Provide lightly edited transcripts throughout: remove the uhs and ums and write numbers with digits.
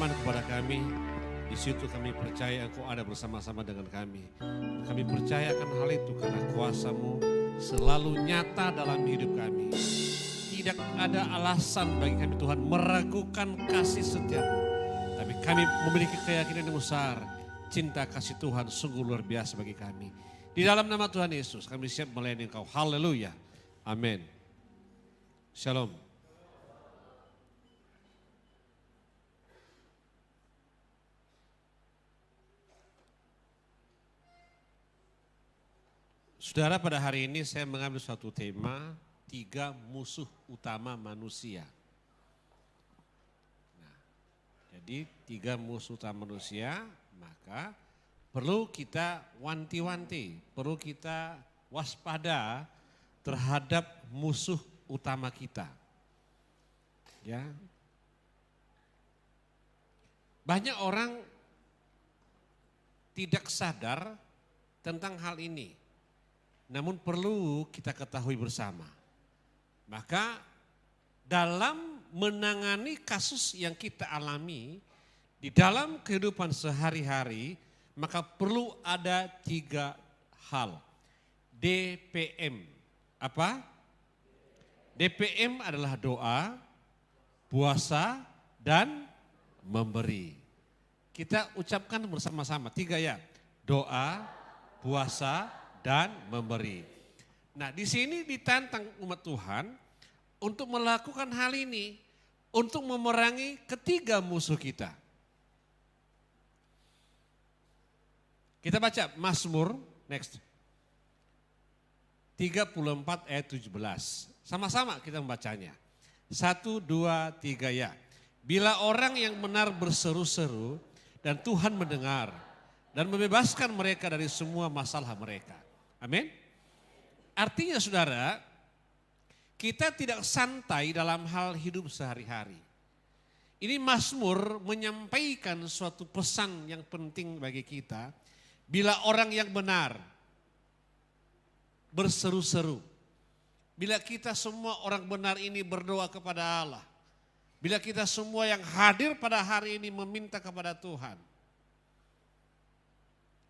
firman kepada kami, di situ kami percaya Engkau ada bersama-sama dengan kami. Kami percaya akan hal itu karena kuasa-Mu selalu nyata dalam hidup kami. Tidak ada alasan bagi kami Tuhan meragukan kasih setia-Mu. Tapi kami memiliki keyakinan yang besar, cinta kasih Tuhan sungguh luar biasa bagi kami. Di dalam nama Tuhan Yesus kami siap melayani Engkau. Haleluya. Amin. Shalom. Saudara, pada hari ini saya mengambil suatu tema, 3 musuh utama manusia. Nah, jadi 3 musuh utama manusia, maka perlu kita wanti-wanti, perlu kita waspada terhadap musuh utama kita. Ya. Banyak orang tidak sadar tentang hal ini. Namun perlu kita ketahui bersama. Maka dalam menangani kasus yang kita alami di dalam kehidupan sehari-hari, maka perlu ada 3 hal. DPM. Apa? DPM adalah doa, puasa, dan memberi. Kita ucapkan bersama-sama 3 ya. Doa, puasa, dan memberi. Nah, di sini ditantang umat Tuhan untuk melakukan hal ini, untuk memerangi ketiga musuh kita. Kita baca Mazmur, next. 34 ayat 17. Sama-sama kita membacanya. 1, 2, 3 ya. Bila orang yang benar berseru-seru dan Tuhan mendengar dan membebaskan mereka dari semua masalah mereka. Amin. Artinya saudara, kita tidak santai dalam hal hidup sehari-hari. Ini Mazmur menyampaikan suatu pesan yang penting bagi kita. Bila orang yang benar berseru-seru. Bila kita semua orang benar ini berdoa kepada Allah. Bila kita semua yang hadir pada hari ini meminta kepada Tuhan.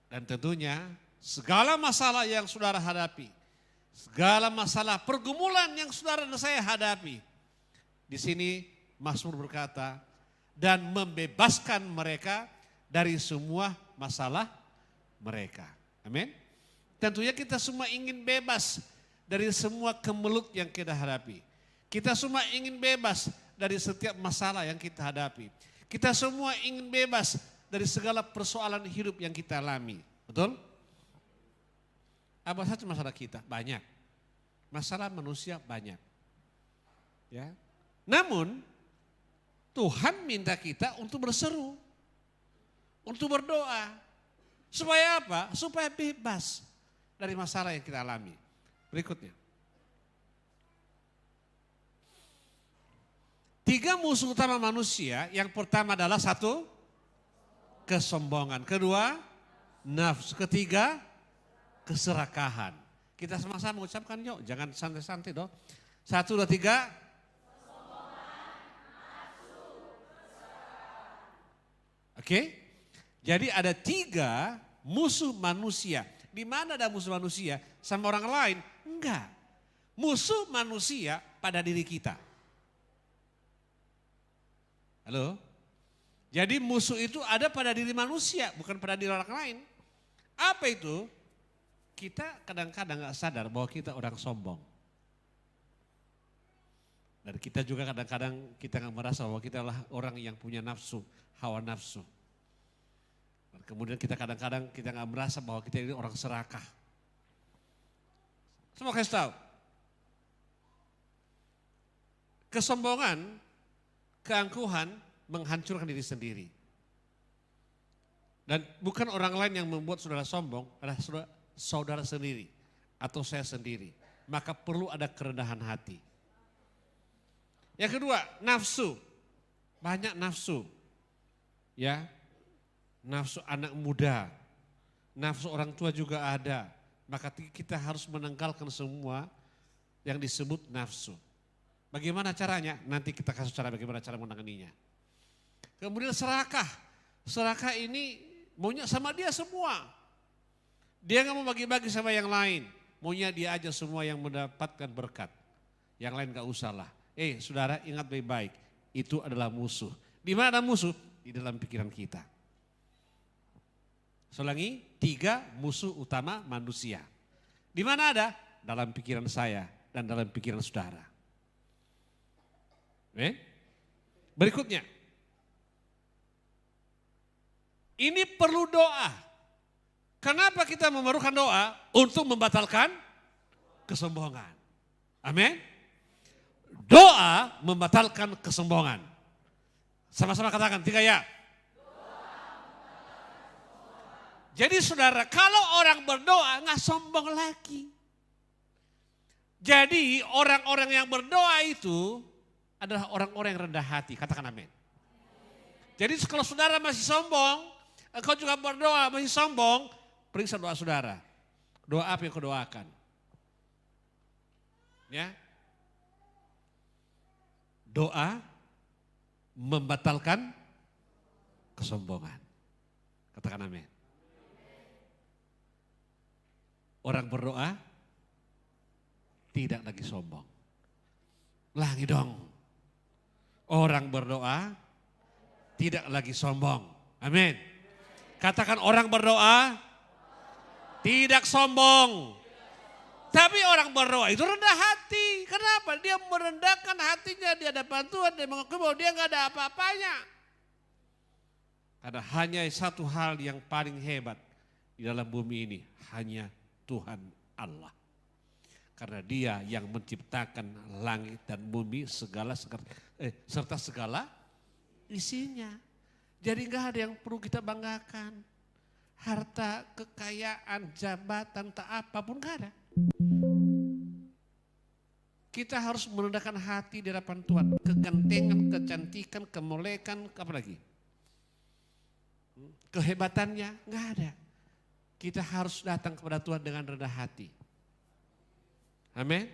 Dan tentunya segala masalah yang saudara hadapi, segala masalah pergumulan yang saudara dan saya hadapi. Di sini Mazmur berkata, dan membebaskan mereka dari semua masalah mereka. Amin. Tentunya kita semua ingin bebas dari semua kemelut yang kita hadapi. Kita semua ingin bebas dari setiap masalah yang kita hadapi. Kita semua ingin bebas dari segala persoalan hidup yang kita alami. Betul? Apa saja masalah kita? Banyak. Masalah manusia banyak. Ya. Namun Tuhan minta kita untuk berseru. Untuk berdoa. Supaya apa? Supaya bebas dari masalah yang kita alami. Berikutnya. 3 musuh utama manusia. Yang pertama adalah 1, kesombongan. Kedua, nafsu. Ketiga, keserakahan. Kita sama-sama mengucapkan yuk, jangan santai-santai dong. 1, 2, 3. Oke, jadi ada 3 musuh manusia. Di mana ada musuh manusia? Sama orang lain? Enggak. Musuh manusia pada diri kita. Halo? Jadi musuh itu ada pada diri manusia, bukan pada diri orang lain. Apa itu? Kita kadang-kadang gak sadar bahwa kita orang sombong. Dan kita juga kadang-kadang kita gak merasa bahwa kita adalah orang yang punya nafsu, hawa nafsu. Dan kemudian kita kadang-kadang kita gak merasa bahwa kita ini orang serakah. Semua kasih tahu. Kesombongan, keangkuhan menghancurkan diri sendiri. Dan bukan orang lain yang membuat saudara sombong, adalah saudara sendiri atau saya sendiri. Maka perlu ada kerendahan hati. Yang kedua, nafsu. Banyak nafsu. Ya. Nafsu anak muda. Nafsu orang tua juga ada. Maka kita harus menanggalkan semua yang disebut nafsu. Bagaimana caranya? Nanti kita kasih cara bagaimana cara menanganinya. Kemudian serakah. Serakah ini maunya sama dia semua. Dia nggak mau bagi-bagi sama yang lain. Maunya dia aja semua yang mendapatkan berkat. Yang lain gak usah lah. Saudara ingat baik-baik. Itu adalah musuh. Di mana musuh? Di dalam pikiran kita. Selangi, 3 musuh utama manusia. Di mana ada? Dalam pikiran saya dan dalam pikiran saudara. Berikutnya. Ini perlu doa. Kenapa kita memerlukan doa? Untuk membatalkan kesombongan. Amin. Doa membatalkan kesombongan. Sama-sama katakan 3 ya. Jadi saudara, kalau orang berdoa nggak sombong lagi. Jadi orang-orang yang berdoa itu adalah orang-orang yang rendah hati. Katakan amin. Jadi kalau saudara masih sombong, engkau juga berdoa masih sombong, periksa doa saudara. Doa apa yang kau doakan? Ya. Doa membatalkan kesombongan. Katakan amin. Orang berdoa tidak lagi sombong. Ulangi dong. Orang berdoa tidak lagi sombong. Amin. Katakan orang berdoa tidak sombong. Tapi orang berdoa itu rendah hati. Kenapa? Dia merendahkan hatinya di hadapan Tuhan. Dia mengakui bahwa dia gak ada apa-apanya. Karena hanya satu hal yang paling hebat di dalam bumi ini. Hanya Tuhan Allah. Karena dia yang menciptakan langit dan bumi serta segala isinya. Jadi gak ada yang perlu kita banggakan. Harta, kekayaan, jabatan, tak apapun gak ada. Kita harus merendahkan hati di hadapan Tuhan. Kegantengan, kecantikan, kemolekan, apa lagi? Kehebatannya gak ada. Kita harus datang kepada Tuhan dengan rendah hati. Amin.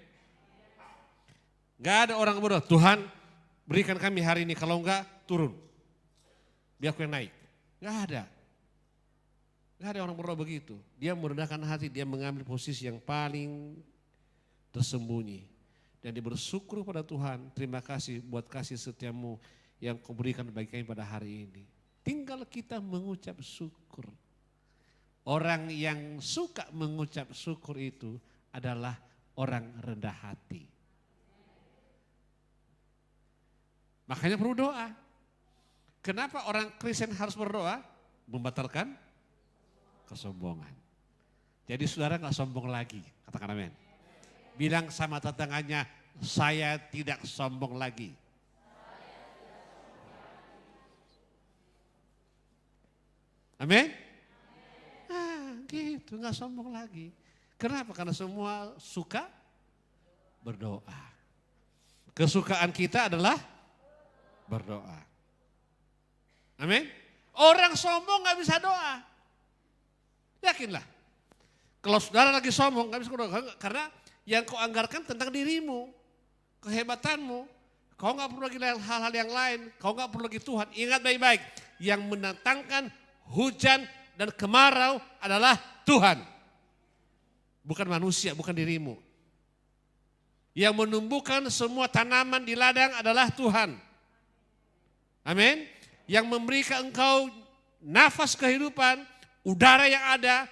Gak ada orang berdoa, Tuhan berikan kami hari ini, kalau enggak turun. Biar aku yang naik. Gak ada. Gak ada orang berdoa begitu. Dia merendahkan hati, dia mengambil posisi yang paling tersembunyi. Dan dia bersyukur pada Tuhan, terima kasih buat kasih setiamu yang kau berikan bagi kami pada hari ini. Tinggal kita mengucap syukur. Orang yang suka mengucap syukur itu adalah orang rendah hati. Makanya perlu doa. Kenapa orang Kristen harus berdoa? Membatalkan kesombongan. Jadi saudara gak sombong lagi. Katakan amin. Bilang sama tetangganya, saya tidak sombong lagi. Amin. Gitu, gak sombong lagi. Kenapa? Karena semua suka berdoa. Kesukaan kita adalah berdoa. Amin. Orang sombong gak bisa doa. Yakinlah. Kalau saudara lagi sombong gak bisa doa. Karena yang kau anggarkan tentang dirimu. Kehebatanmu. Kau gak perlu lagi hal-hal yang lain. Kau gak perlu lagi Tuhan. Ingat baik-baik. Yang mendatangkan hujan dan kemarau adalah Tuhan. Bukan manusia, bukan dirimu. Yang menumbuhkan semua tanaman di ladang adalah Tuhan. Amin. Yang memberikan engkau nafas kehidupan, udara yang ada,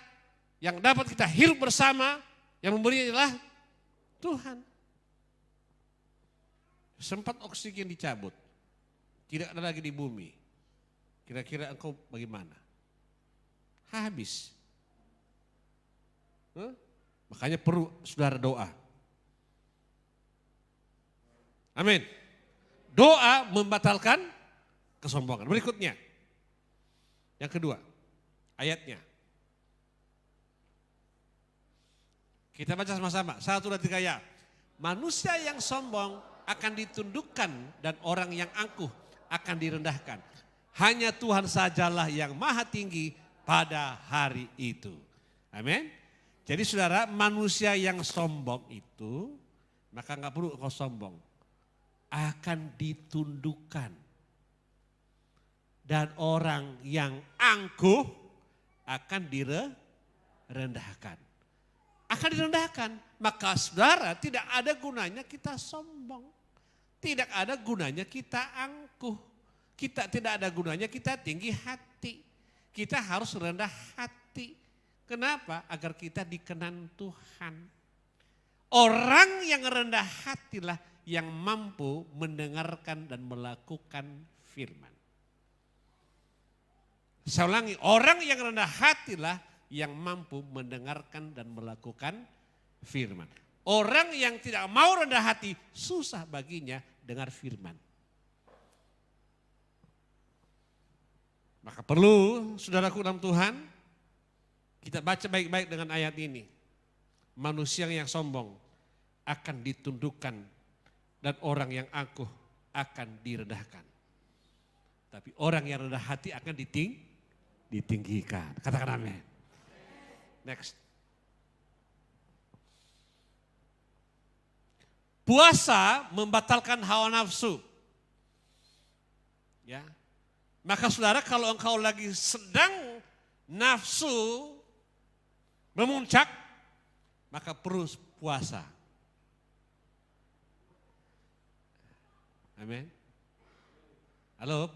yang dapat kita hidup bersama, yang memberi adalah Tuhan. Sempat oksigen dicabut, tidak ada lagi di bumi. Kira-kira engkau bagaimana? Habis. Makanya perlu saudara doa. Amin. Doa membatalkan kesombongan. Berikutnya. Yang kedua. Ayatnya. Kita baca sama-sama. 1, 2, 3 ya. Manusia yang sombong akan ditundukkan dan orang yang angkuh akan direndahkan. Hanya Tuhan sajalah yang maha tinggi pada hari itu. Amin. Jadi saudara, manusia yang sombong itu, maka gak perlu kau sombong, akan ditundukkan. Dan orang yang angkuh akan direndahkan. Akan direndahkan. Maka saudara, tidak ada gunanya kita sombong. Tidak ada gunanya kita angkuh. Tidak ada gunanya kita tinggi hati. Kita harus rendah hati. Kenapa? Agar kita dikenan Tuhan. Orang yang rendah hatilah yang mampu mendengarkan dan melakukan firman. Saya ulangi, orang yang rendah hatilah yang mampu mendengarkan dan melakukan firman. Orang yang tidak mau rendah hati, susah baginya dengar firman. Maka perlu saudaraku dalam Tuhan, kita baca baik-baik dengan ayat ini. Manusia yang sombong akan ditundukkan dan orang yang angkuh akan direndahkan. Tapi orang yang rendah hati akan ditinggikan. Katakan amin. Next. Puasa membatalkan hawa nafsu. Ya. Maka saudara, kalau engkau lagi sedang nafsu memuncak, maka perlu puasa. Amin. Halo,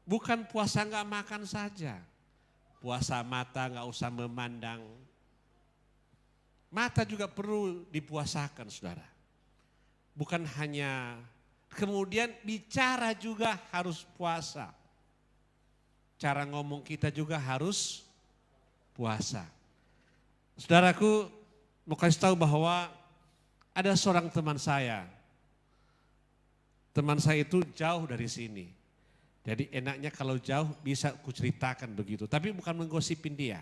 bukan puasa enggak makan saja. Puasa mata enggak usah memandang. Mata juga perlu dipuasakan, saudara. Bukan hanya, kemudian bicara juga harus puasa. Cara ngomong kita juga harus puasa. Saudaraku, mau kasih tahu bahwa ada seorang teman saya. Teman saya itu jauh dari sini. Jadi enaknya kalau jauh bisa kuceritakan begitu. Tapi bukan menggosipin dia.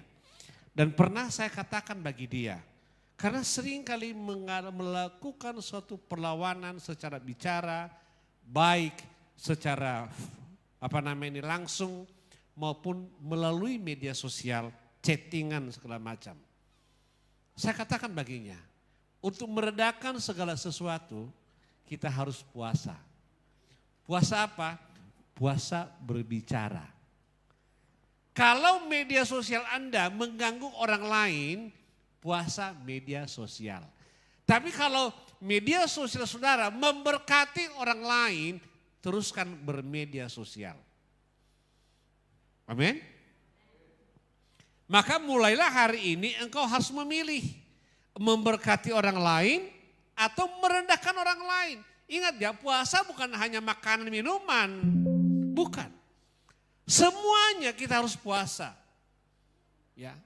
Dan pernah saya katakan bagi dia. Karena sering kali melakukan suatu perlawanan secara bicara. Baik secara langsung maupun melalui media sosial. Chattingan segala macam. Saya katakan baginya. Untuk meredakan segala sesuatu kita harus puasa. Puasa apa? Puasa berbicara. Kalau media sosial Anda mengganggu orang lain, puasa media sosial. Tapi kalau media sosial saudara memberkati orang lain, teruskan bermedia sosial. Amin. Maka mulailah hari ini engkau harus memilih. Memberkati orang lain atau merendahkan orang lain. Ingat ya, puasa bukan hanya makanan minuman. Bukan. Semuanya kita harus puasa. Ya.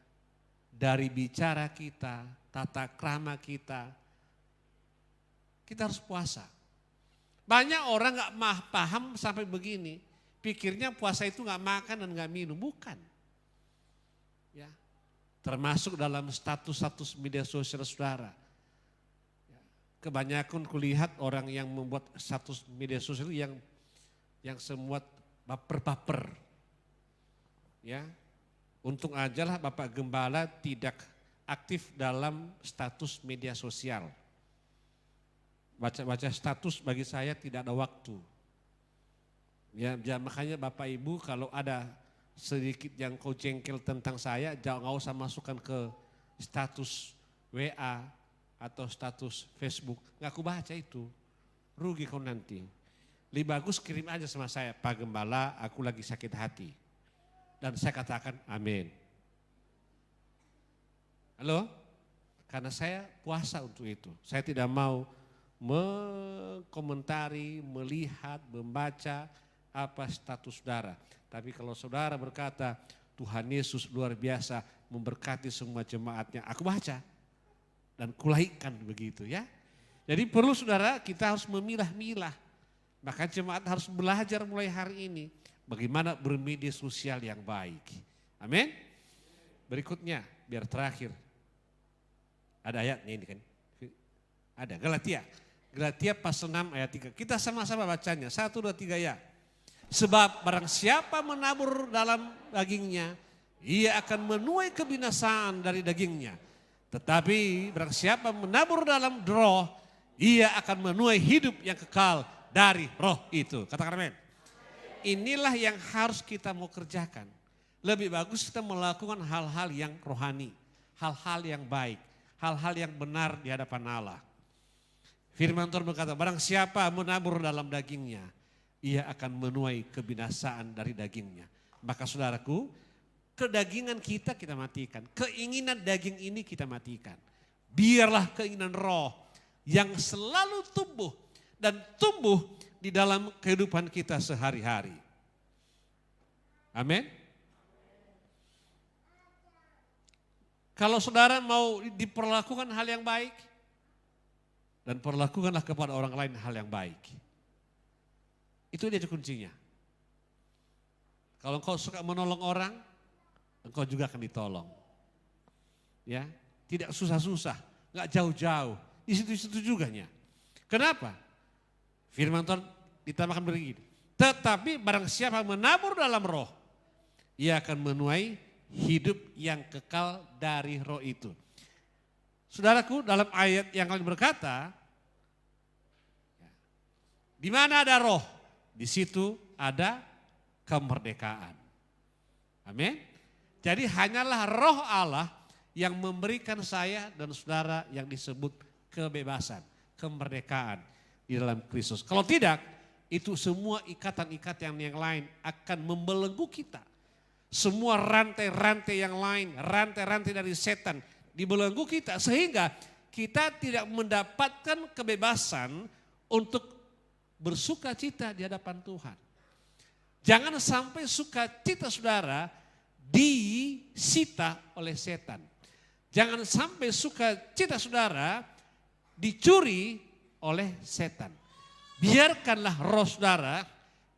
Dari bicara kita, tata krama kita. Kita harus puasa. Banyak orang gak paham sampai begini. Pikirnya puasa itu gak makan dan gak minum. Bukan. Ya. Termasuk dalam status-status media sosial saudara. Kebanyakan kulihat orang yang membuat status media sosial yang semua baper-baper. Ya. Untung aja lah Bapak Gembala tidak aktif dalam status media sosial. Baca-baca status bagi saya tidak ada waktu. Ya, makanya Bapak Ibu kalau ada sedikit yang kau jengkel tentang saya, jangan usah masukkan ke status WA atau status Facebook. Nggak aku baca itu, rugi kau nanti. Lebih bagus kirim aja sama saya, Pak Gembala aku lagi sakit hati. Dan saya katakan amin. Halo? Karena saya puasa untuk itu. Saya tidak mau mengkomentari, melihat, membaca apa status saudara. Tapi kalau saudara berkata Tuhan Yesus luar biasa memberkati semua jemaatnya, aku baca dan kulaikan begitu ya. Jadi perlu saudara kita harus memilah-milah. Maka jemaat harus belajar mulai hari ini bagaimana bermedia sosial yang baik. Amin. Berikutnya biar terakhir. Ada ayatnya ini kan. Ada Galatia pasal 6 ayat 3. Kita sama-sama bacanya. 1, 2, 3 ya. Sebab barang siapa menabur dalam dagingnya, ia akan menuai kebinasaan dari dagingnya. Tetapi barang siapa menabur dalam roh, ia akan menuai hidup yang kekal dari roh itu. Katakan amin. inilah yang harus kita mau kerjakan. Lebih bagus kita melakukan hal-hal yang rohani, hal-hal yang baik, hal-hal yang benar di hadapan Allah. Firman Tuhan berkata, barang siapa menabur dalam dagingnya, ia akan menuai kebinasaan dari dagingnya. Maka saudaraku, kedagingan kita matikan. Keinginan daging ini kita matikan. Biarlah keinginan roh yang selalu tumbuh dan tumbuh di dalam kehidupan kita sehari-hari. Amin. Kalau saudara mau diperlakukan hal yang baik, dan perlakukanlah kepada orang lain hal yang baik. Itu dia kuncinya. Kalau engkau suka menolong orang, engkau juga akan ditolong. Ya, tidak susah-susah, nggak jauh-jauh, di situ-situ juganya. Kenapa? Firman Tuhan ditambahkan begini. Tetapi barang siapa menabur dalam roh, ia akan menuai hidup yang kekal dari roh itu. Saudaraku, dalam ayat yang lain berkata, di mana ada roh, di situ ada kemerdekaan. Amin. Jadi hanyalah roh Allah yang memberikan saya dan saudara yang disebut kebebasan, kemerdekaan di dalam Kristus. Kalau tidak, itu semua ikatan-ikatan yang lain akan membelenggu kita. Semua rantai-rantai yang lain, rantai-rantai dari setan dibelenggu kita sehingga kita tidak mendapatkan kebebasan untuk bersuka cita di hadapan Tuhan. Jangan sampai sukacita saudara disita oleh setan. Jangan sampai sukacita saudara dicuri oleh setan. Biarkanlah roh saudara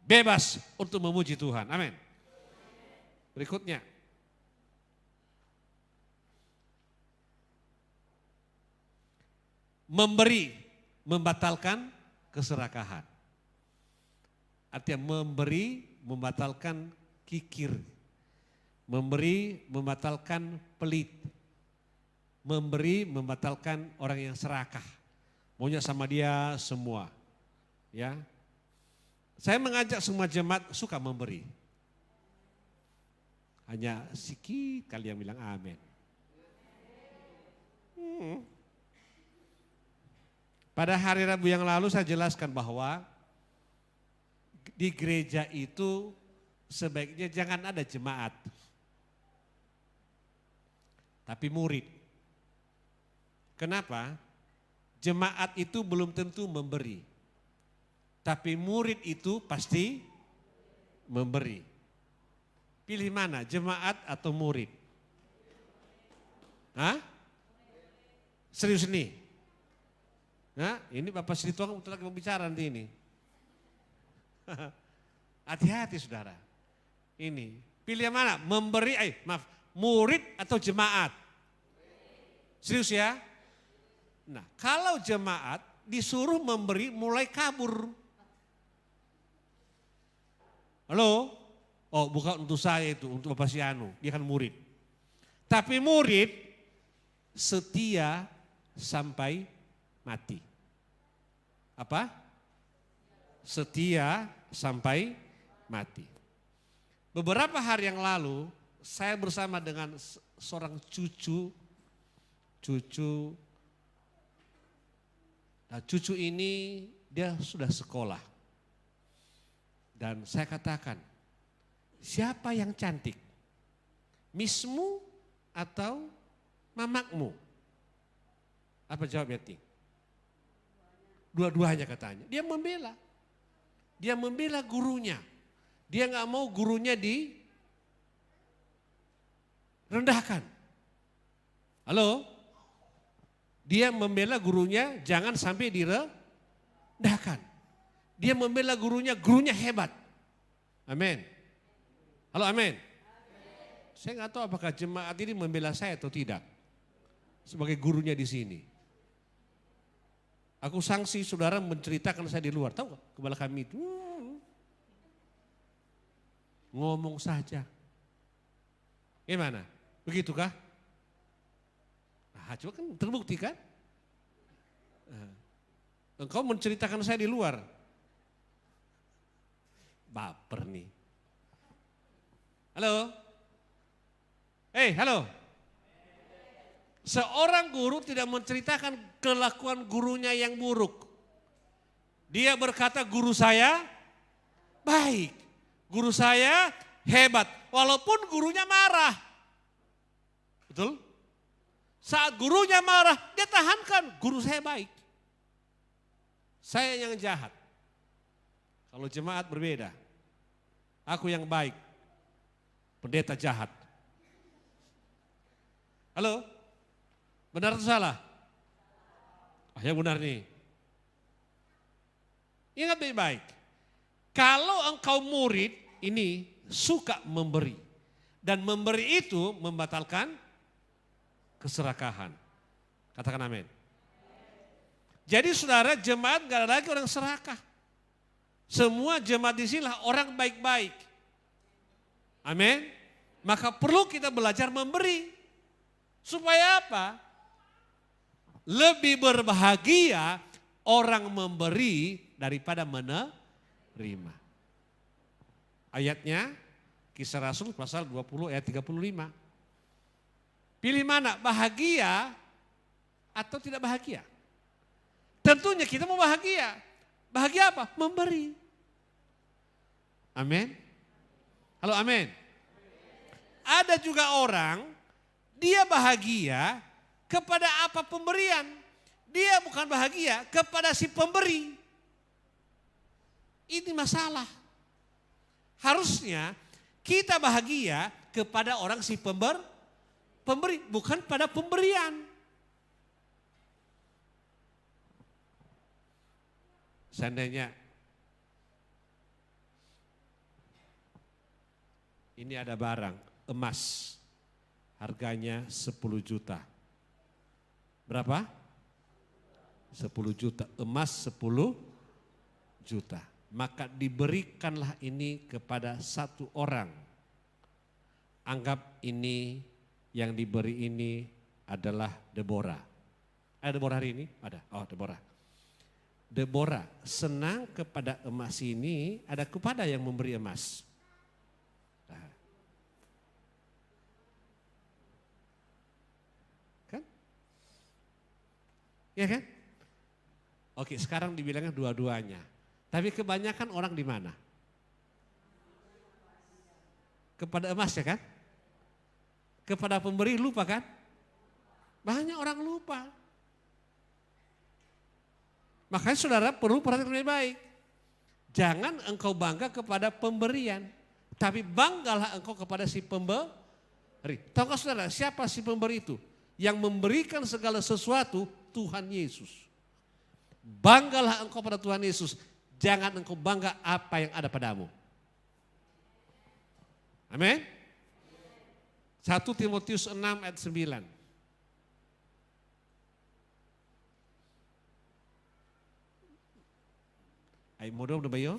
bebas untuk memuji Tuhan. Amin. Berikutnya. Memberi, membatalkan keserakahan. Artinya memberi, membatalkan kikir. Memberi, membatalkan pelit. Memberi, membatalkan orang yang serakah. Maunya sama dia semua. Ya. Saya mengajak semua jemaat suka memberi. Hanya sedikit kali yang bilang amin. Pada hari Rabu yang lalu saya jelaskan bahwa di gereja itu sebaiknya jangan ada jemaat. Tapi murid. Kenapa? Jemaat itu belum tentu memberi. Tapi murid itu pasti memberi. Pilih mana, jemaat atau murid? Hah? Serius nih? Nah, ini Bapak Sri Tuang lagi membicara nanti ini. Hati-hati saudara. Ini, pilih yang mana? Murid atau jemaat? Serius ya? Nah, kalau jemaat disuruh memberi mulai kabur. Halo? Oh, bukan untuk saya itu, untuk Bapak Sianu, dia kan murid. Tapi murid setia sampai mati. Apa? Setia sampai mati. Beberapa hari yang lalu saya bersama dengan seorang cucu. Nah, cucu ini dia sudah sekolah. Dan saya katakan, siapa yang cantik? Mismu atau mamakmu? Apa jawabnya Ting? Dua-duanya katanya. Dia membela. Dia membela gurunya. Dia nggak mau gurunya direndahkan. Halo? Dia membela gurunya jangan sampai direndahkan. Dia membela gurunya hebat. Amin. Halo, amin. Saya nggak tahu apakah jemaat ini membela saya atau tidak. Sebagai gurunya di sini. Aku sanksi saudara menceritakan saya di luar. Tahu gak? Kepala kami itu. Ngomong saja. Gimana? Begitukah? Nah, coba kan terbukti kan? Engkau menceritakan saya di luar. Baper nih. Halo? Halo? Seorang guru tidak menceritakan kelakuan gurunya yang buruk. Dia berkata guru saya baik, guru saya hebat, walaupun gurunya marah. Betul? Saat gurunya marah, dia tahankan, guru saya baik. Saya yang jahat. Kalau jemaat berbeda, aku yang baik, pendeta jahat. Halo? Benar atau salah? Ya benar nih. Ingat baik-baik. Kalau engkau murid ini suka memberi. Dan memberi itu membatalkan keserakahan. Katakan amin. Jadi saudara, jemaat gak ada lagi orang serakah. Semua jemaat di sini orang baik-baik. Amin. Maka perlu kita belajar memberi. Supaya apa? Lebih berbahagia orang memberi daripada menerima. Ayatnya Kisah Rasul pasal 20 ayat 35. Pilih mana? Bahagia atau tidak bahagia? Tentunya kita mau bahagia. Bahagia apa? Memberi. Amin. Halo amin. Ada juga orang, dia bahagia kepada apa pemberian. Dia bukan bahagia kepada si pemberi. Ini masalah. Harusnya kita bahagia kepada orang si pemberi, bukan pada pemberian. Seandainya ini ada barang emas harganya 10 juta. Berapa? 10 juta. Emas 10 juta. Maka diberikanlah ini kepada satu orang. Anggap ini yang diberi ini adalah Deborah. Ada Deborah hari ini? Ada. Oh, Deborah. Deborah senang kepada emas ini, ada kepada yang memberi emas. Nah. Kan? Iya kan? Oke, sekarang dibilangnya dua-duanya. Tapi kebanyakan orang di mana? Kepada emas ya kan? Kepada pemberi lupa kan? Banyak orang lupa. Makanya saudara perlu perhatikan baik-baik. Jangan engkau bangga kepada pemberian. Tapi banggalah engkau kepada si pemberi. Tahukah saudara siapa si pemberi itu? Yang memberikan segala sesuatu Tuhan Yesus. Banggalah engkau pada Tuhan Yesus. Jangan engkau bangga apa yang ada padamu. Amin. 1 Timotius 6 ayat 9. Ay mudah udah bayo.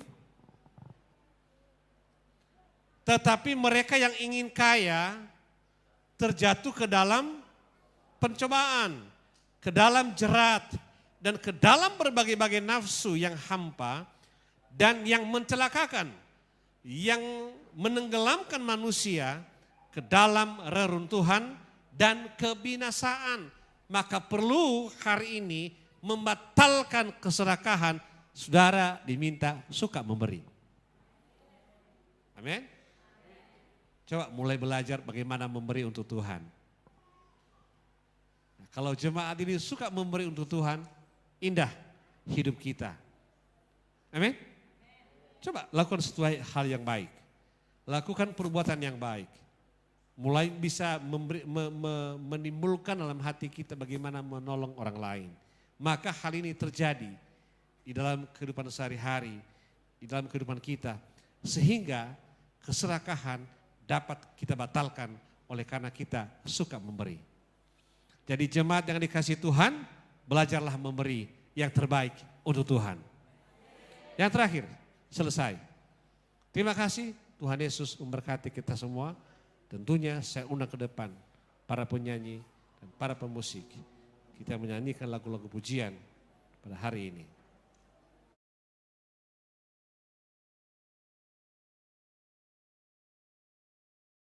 Tetapi mereka yang ingin kaya terjatuh ke dalam pencobaan, ke dalam jerat, dan ke dalam berbagai-bagai nafsu yang hampa dan yang mencelakakan, yang menenggelamkan manusia ke dalam reruntuhan dan kebinasaan. Maka perlu hari ini membatalkan keserakahan. Saudara diminta suka memberi. Amin. Coba mulai belajar bagaimana memberi untuk Tuhan. Nah, kalau jemaat ini suka memberi untuk Tuhan, indah hidup kita. Amin. Coba lakukan sesuatu hal yang baik. Lakukan perbuatan yang baik. Mulai bisa menimbulkan dalam hati kita bagaimana menolong orang lain. Maka hal ini terjadi di dalam kehidupan sehari-hari, di dalam kehidupan kita. Sehingga keserakahan dapat kita batalkan oleh karena kita suka memberi. Jadi jemaat yang dikasihi Tuhan, belajarlah memberi yang terbaik untuk Tuhan. Yang terakhir, selesai. Terima kasih Tuhan Yesus memberkati kita semua. Tentunya saya undang ke depan para penyanyi dan para pemusik. Kita menyanyikan lagu-lagu pujian pada hari ini.